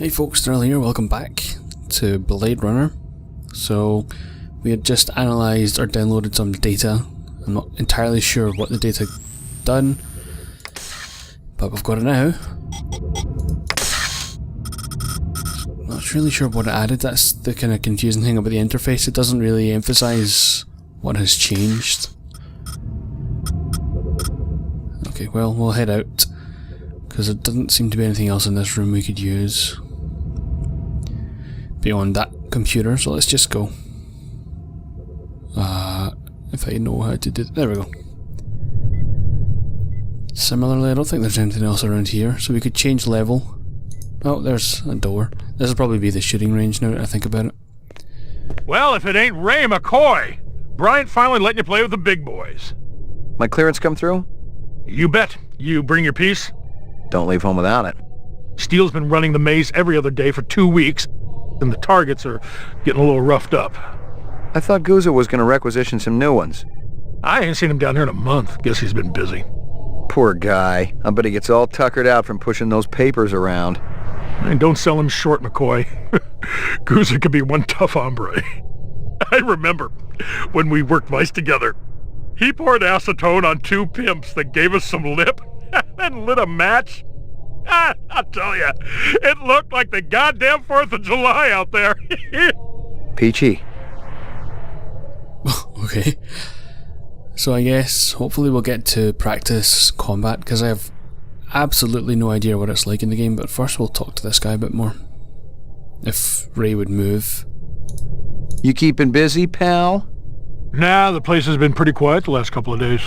Hey folks, Daryl here, welcome back to Blade Runner. So, we had just analysed or downloaded some data. I'm not entirely sure what the data done, but we've got it now. Not really sure what it added. That's the kind of confusing thing about the interface. It doesn't really emphasise what has changed. Okay, well, we'll head out, because there doesn't seem to be anything else in this room we could use beyond that computer, so let's just go. If I know how to do it. There we go. Similarly, I don't think there's anything else around here, so we could change level. Oh, there's a door. This will probably be the shooting range now that I think about it. Well, if it ain't Ray McCoy! Bryant finally letting you play with the big boys. My clearance come through? You bet. You bring your piece? Don't leave home without it. Steele's been running the maze every other day for 2 weeks, and the targets are getting a little roughed up. I thought Gouza was gonna requisition some new ones. I ain't seen him down here in a month. Guess he's been busy. Poor guy. I bet he gets all tuckered out from pushing those papers around. And don't sell him short, McCoy. Gouza could be one tough hombre. I remember when we worked mice together. He poured acetone on 2 pimps that gave us some lip and lit a match. I'll tell you, it looked like the goddamn 4th of July out there. Peachy. Okay. So I guess, hopefully we'll get to practice combat, because I have absolutely no idea what it's like in the game, but first we'll talk to this guy a bit more. If Ray would move. You keeping busy, pal? Nah, the place has been pretty quiet the last couple of days.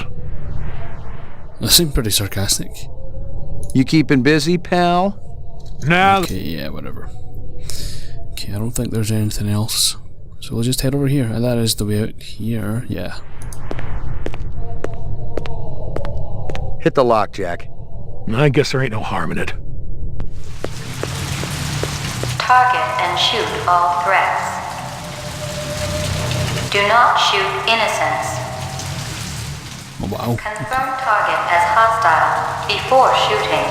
That seemed pretty sarcastic. You keeping busy, pal? Nah. Okay, yeah, whatever. Okay, I don't think there's anything else. So we'll just head over here, and that is the way out here, yeah. Hit the lock, Jack. I guess there ain't no harm in it. Target and shoot all threats. Do not shoot innocents. Oh, wow. Confirm target as hostile before shooting.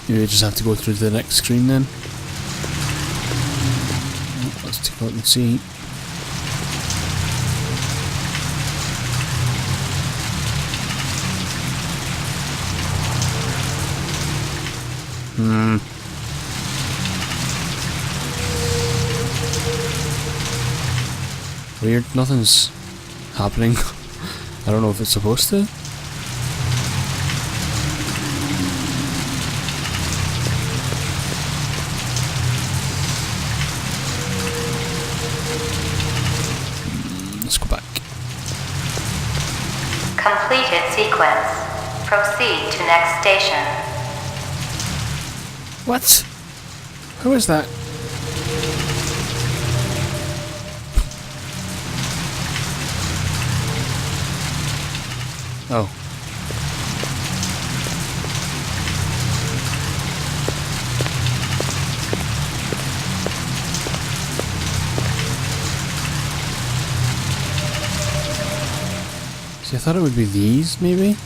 Maybe we just have to go through to the next screen then. Let's take a look and see. Weird, nothing's happening. I don't know if it's supposed to. Let's go back. Completed sequence. Proceed to next station. What? Who is that? Oh. See, I thought it would be these, maybe?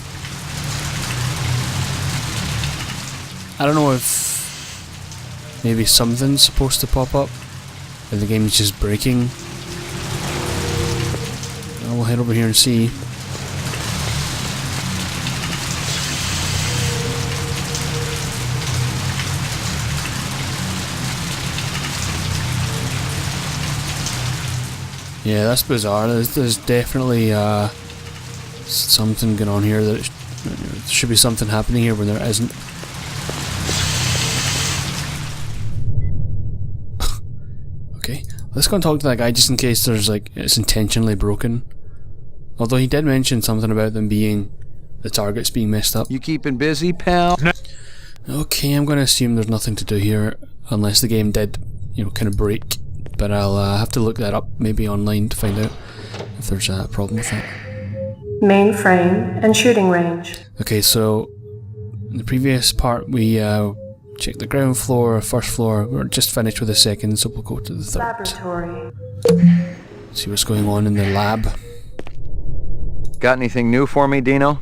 I don't know if maybe something's supposed to pop up and the game's just breaking. We'll head over here and see. Yeah, that's bizarre. There's definitely something going on here. There should be something happening here when there isn't. Okay, let's go and talk to that guy just in case there's it's intentionally broken. Although he did mention something about them being the targets being messed up. You keeping busy, pal? Okay, I'm going to assume there's nothing to do here unless the game did, kind of break. But I'll have to look that up maybe online to find out if there's a problem with that. Mainframe and shooting range. Okay, so In the previous part, we checked the ground floor, first floor. We're just finished with the second, so we'll go to the third. Laboratory. See what's going on in the lab. Got anything new for me, Dino?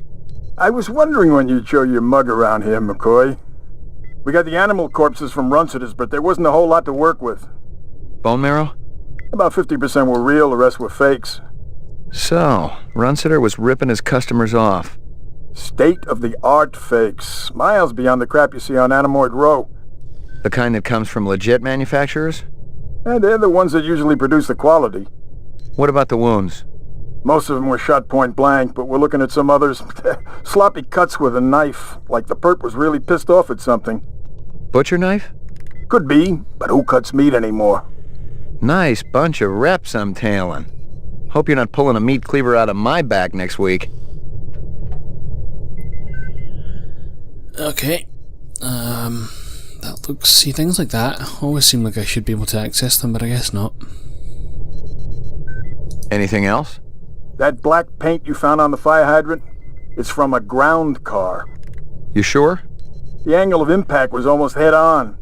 I was wondering when you'd show your mug around here, McCoy. We got the animal corpses from Runciter's, but there wasn't a whole lot to work with. Bone marrow? About 50% were real, the rest were fakes. So, Runciter was ripping his customers off. State-of-the-art fakes. Miles beyond the crap you see on Animoid Row. The kind that comes from legit manufacturers? And they're the ones that usually produce the quality. What about the wounds? Most of them were shot point blank, but we're looking at some others. Sloppy cuts with a knife, like the perp was really pissed off at something. Butcher knife? Could be, but who cuts meat anymore? Nice bunch of reps I'm tailing. Hope you're not pulling a meat cleaver out of my back next week. Okay. That looks... See, things like that always seem like I should be able to access them, but I guess not. Anything else? That black paint you found on the fire hydrant? It's from a ground car. You sure? The angle of impact was almost head-on.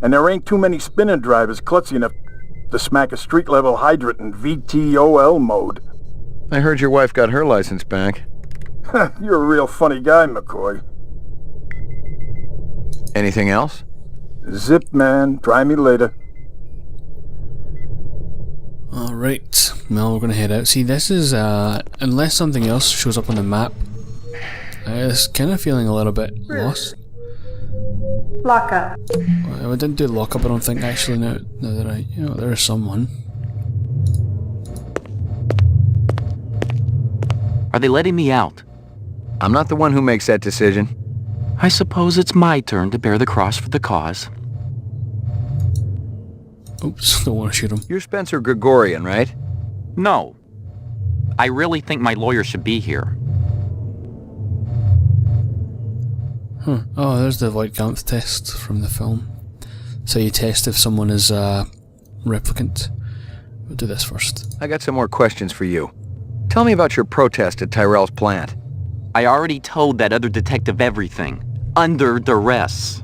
And there ain't too many spinner drivers klutzy enough to smack a street-level hydrant in VTOL mode. I heard your wife got her license back. You're a real funny guy, McCoy. Anything else? Zip, man. Try me later. Alright, well, we're gonna head out. See, this is, unless something else shows up on the map, I was kind of feeling a little bit lost. Lockup. I didn't do lockup, I don't think, actually, now that I, you know, there is someone. Are they letting me out? I'm not the one who makes that decision. I suppose it's my turn to bear the cross for the cause. Oops, don't want to shoot him. You're Spencer Gregorian, right? No. I really think my lawyer should be here. Huh. Oh, there's the Voight-Kampff test from the film. So you test if someone is a replicant. We'll do this first. I got some more questions for you. Tell me about your protest at Tyrell's plant. I already told that other detective everything. Under duress.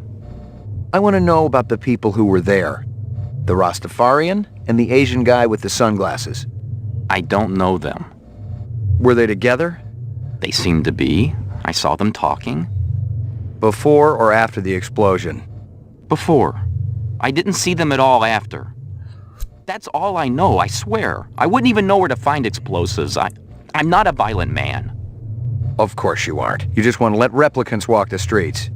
I want to know about the people who were there. The Rastafarian and the Asian guy with the sunglasses. I don't know them. Were they together? They seem to be. I saw them talking. Before or after the explosion? Before. I didn't see them at all after. That's all I know, I swear. I wouldn't even know where to find explosives. I'm not a violent man. Of course you aren't. You just want to let replicants walk the streets.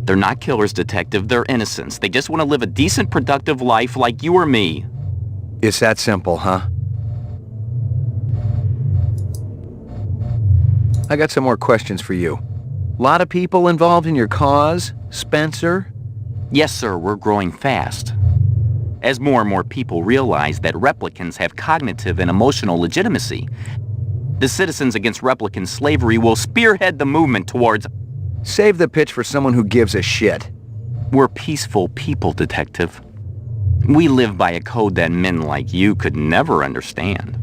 They're not killers, Detective. They're innocents. They just want to live a decent, productive life like you or me. It's that simple, huh? I got some more questions for you. Lot of people involved in your cause, Spencer? Yes, sir. We're growing fast. As more and more people realize that replicants have cognitive and emotional legitimacy, the Citizens Against Replicant Slavery will spearhead the movement towards... Save the pitch for someone who gives a shit. We're peaceful people, Detective. We live by a code that men like you could never understand.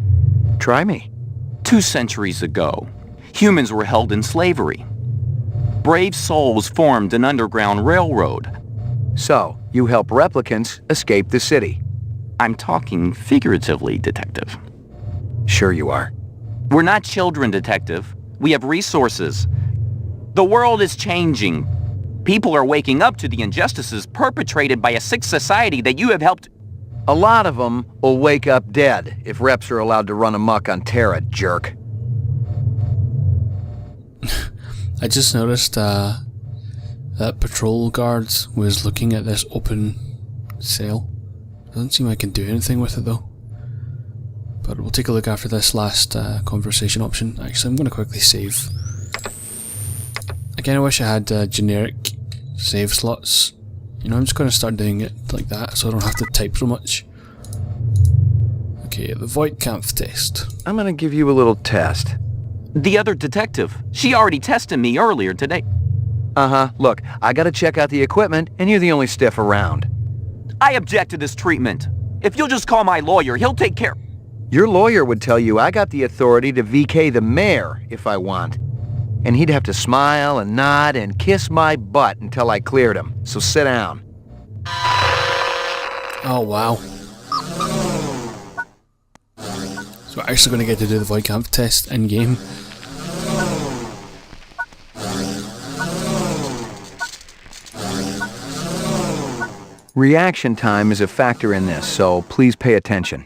Try me. 2 centuries ago, humans were held in slavery. Brave souls formed an underground railroad. So, you help replicants escape the city. I'm talking figuratively, Detective. Sure you are. We're not children, Detective. We have resources. The world is changing. People are waking up to the injustices perpetrated by a sick society that you have helped... A lot of them will wake up dead if reps are allowed to run amok on Terra, jerk. I just noticed that patrol guard was looking at this open cell. Doesn't seem like I can do anything with it though. But we'll take a look after this last conversation option. Actually, I'm going to quickly save. Again, I wish I had generic save slots. You know, I'm just going to start doing it like that so I don't have to type so much. Okay, the Voight-Kampff test. I'm going to give you a little test. The other detective. She already tested me earlier today. Uh-huh. Look, I got to check out the equipment, and you're the only stiff around. I object to this treatment. If you'll just call my lawyer, he'll take care... Your lawyer would tell you I got the authority to VK the mayor if I want. and he'd have to smile and nod and kiss my butt until I cleared him. So sit down. Oh, wow. So we're actually going to get to do the Voight-Kampff test in-game. Reaction time is a factor in this, so please pay attention.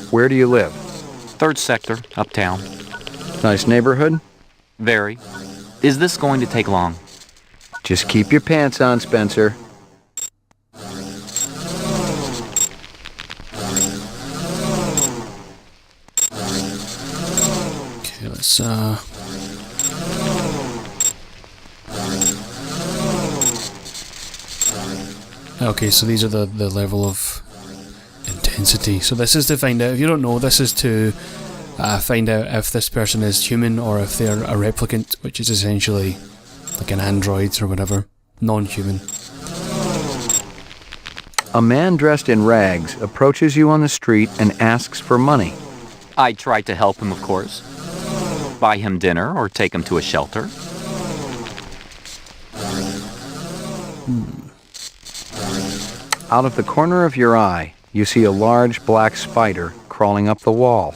Where do you live? 3rd sector, uptown. Nice neighborhood? Very. Is this going to take long? Just keep your pants on, Spencer. Okay, let's okay, so these are the level of intensity. So this is to find out, if you don't know, this is to find out if this person is human or if they're a replicant, which is essentially like an android or whatever, non-human. A man dressed in rags approaches you on the street and asks for money. I try to help him, of course. Buy him dinner or take him to a shelter. Out of the corner of your eye, you see a large black spider crawling up the wall.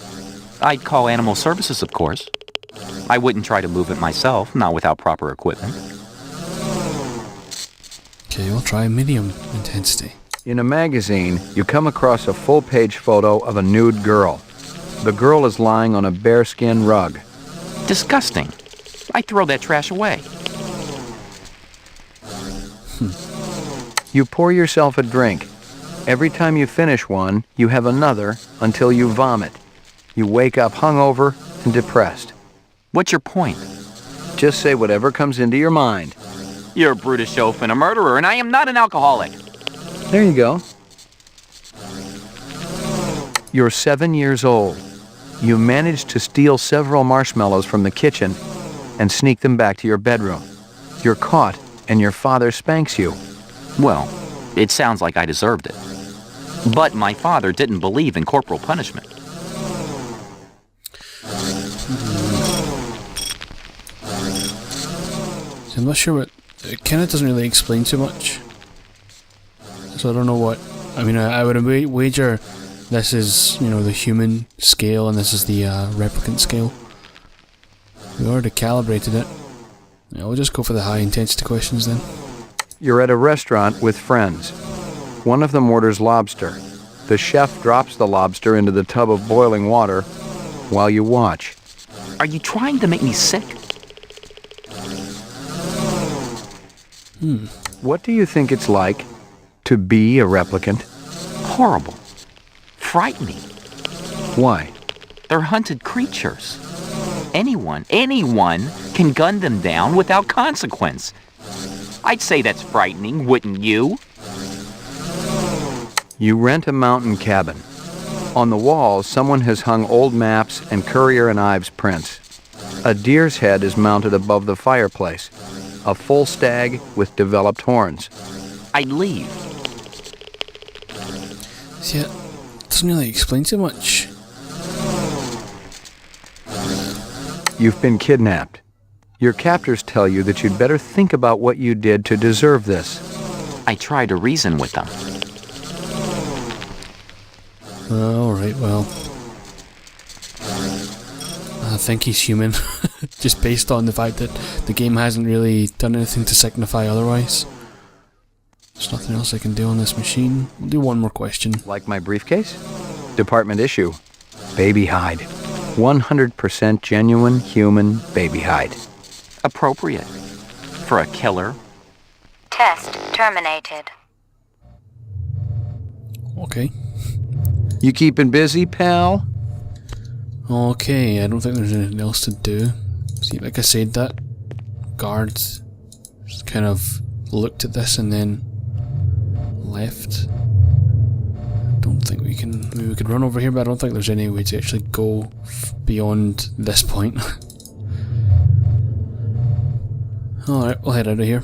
I'd call animal services, of course. I wouldn't try to move it myself, not without proper equipment. Okay, we'll try medium intensity. In a magazine, you come across a full-page photo of a nude girl. The girl is lying on a bearskin rug. Disgusting. I throw that trash away. You pour yourself a drink. Every time you finish one, you have another until you vomit. You wake up hungover and depressed. What's your point? Just say whatever comes into your mind. You're a brutish oaf and a murderer, and I am not an alcoholic. There you go. You're 7 years old. You managed to steal several marshmallows from the kitchen and sneak them back to your bedroom. You're caught, and your father spanks you. Well, it sounds like I deserved it. But my father didn't believe in corporal punishment. So I'm not sure what... It kind of doesn't really explain too much. So I don't know what... I mean, I would wager this is, you know, the human scale and this is the replicant scale. We already calibrated it. Yeah, we'll just go for the high intensity questions then. You're at a restaurant with friends. One of them orders lobster. The chef drops the lobster into the tub of boiling water while you watch. Are you trying to make me sick? What do you think it's like to be a replicant? Horrible. Frightening. Why? They're hunted creatures. Anyone can gun them down without consequence. I'd say that's frightening, wouldn't you? You rent a mountain cabin. On the walls, someone has hung old maps and Currier and Ives prints. A deer's head is mounted above the fireplace. A full stag with developed horns. I'd leave. See, it doesn't really explain too much. You've been kidnapped. Your captors tell you that you'd better think about what you did to deserve this. I try to reason with them. Alright, well. I think he's human. Just based on the fact that the game hasn't really done anything to signify otherwise. There's nothing else I can do on this machine. We'll do one more question. Like my briefcase? Department issue. Baby hide. 100% genuine human baby hide. Appropriate. For a killer. Test terminated. Okay. You keeping busy, pal? Okay, I don't think there's anything else to do. See, like I said, that guard just kind of looked at this and then left. Don't think we can... Maybe we could run over here, but I don't think there's any way to actually go beyond this point. Alright, we'll head out of here.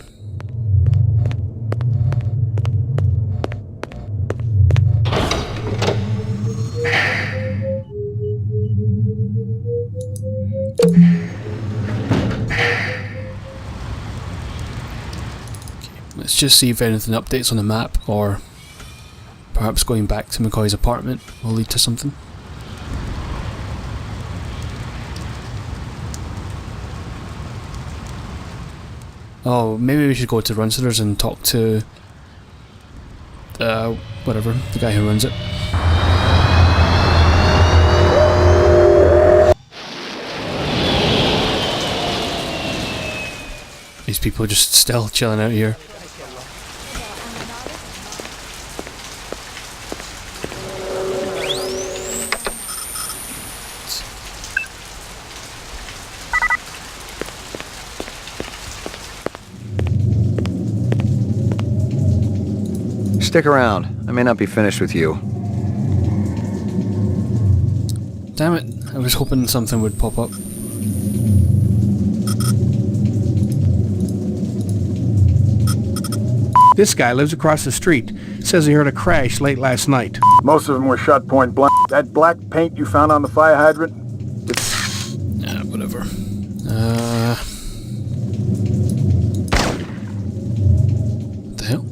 Let's just see if anything updates on the map, or perhaps going back to McCoy's apartment will lead to something. Oh, maybe we should go to Runsters and talk to whatever, the guy who runs it. These people are just still chilling out here. Stick around. I may not be finished with you. Damn it, I was hoping something would pop up. This guy lives across the street. Says he heard a crash late last night. Most of them were shot point blank. That black paint you found on the fire hydrant? Yeah, whatever. What the hell?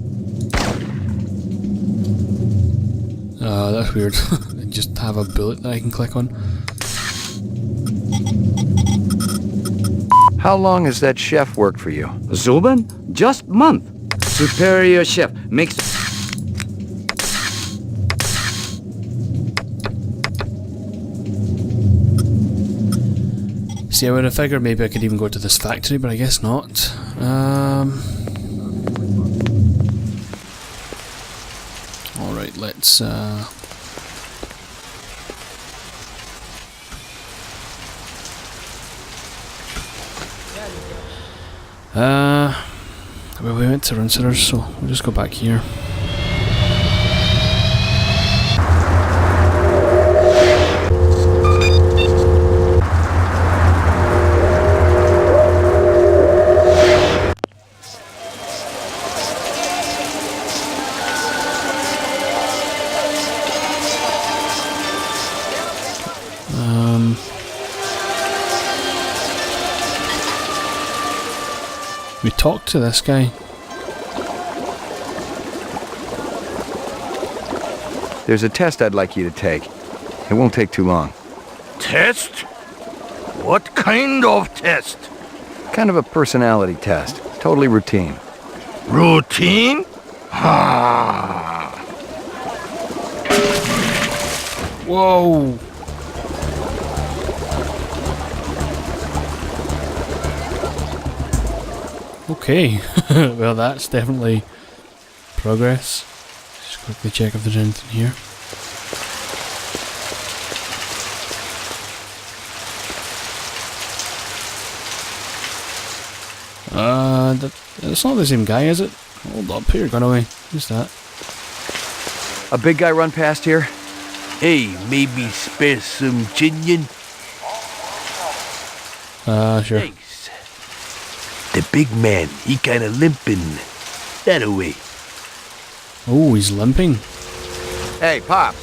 That's weird. I just have a bullet that I can click on. How long has that chef worked for you? Zubin? Just month. Superior chef makes... See, I would have figured maybe I could even go to this factory, but I guess not. Alright, let's well, we went to Runsters, so we'll just go back here. We talked to this guy. There's a test I'd like you to take. It won't take too long. Test? What kind of test? Kind of a personality test. Totally routine. Routine? Ah. Whoa! Okay, well that's definitely progress. Just quickly check if there's anything here. That's not the same guy, is it? Hold up, here, gone away. Who's that? A big guy run past here? Hey, maybe spare some chinion? Sure. Thanks. The big man, he kinda limping. That away. Oh, he's limping. Hey, Pops.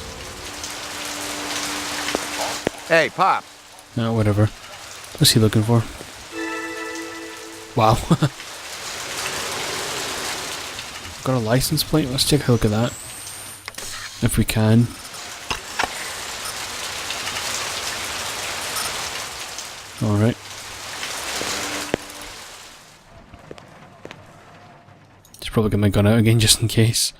Hey, Pops. No, whatever. What's he looking for? Wow. Got a license plate? Let's take a look at that. If we can. Alright. Just probably get my gun out again just in case.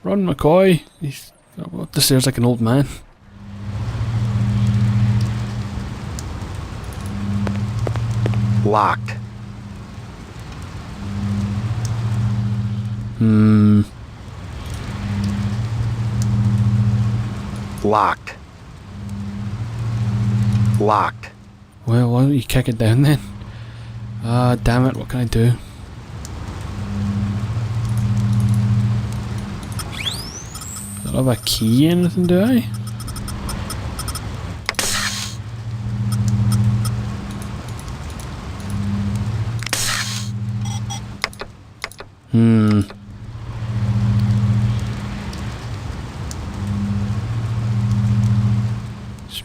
Run, McCoy! He's up the stairs like an old man. Locked. Locked. Locked. Well, why don't you kick it down then? Damn it, what can I do? I don't have a key or anything, do I?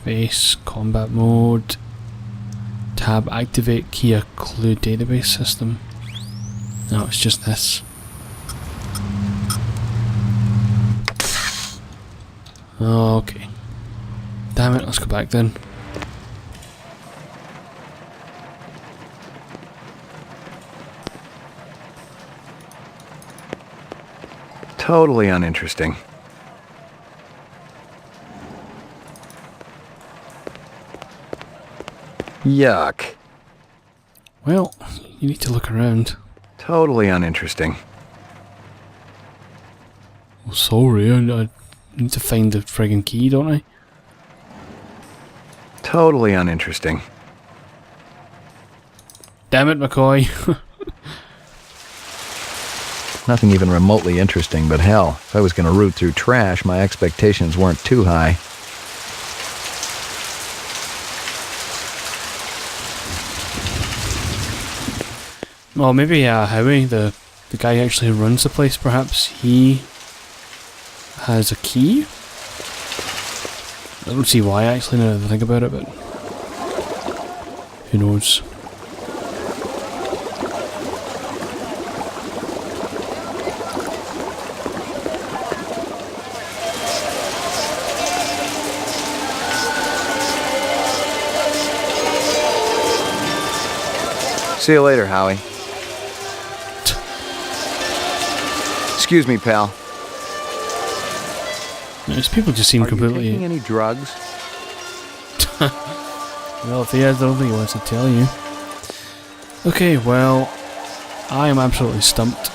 Face, combat mode, tab, activate Kia Clue database system. No, it's just this. Okay. Damn it, let's go back then. Totally uninteresting. Yuck. Well, you need to look around. Totally uninteresting. Well, sorry, I need to find the friggin' key, don't I? Totally uninteresting. Damn it, McCoy. Nothing even remotely interesting, but hell, if I was going to root through trash, my expectations weren't too high. Well, maybe Howie, the guy who actually runs the place, perhaps he has a key? I don't see why actually now that I think about it, but who knows. See you later, Howie. Excuse me, pal. These people just seem Are completely... you taking any drugs? Well, if he has, I don't think he wants to tell you. Okay, well, I am absolutely stumped.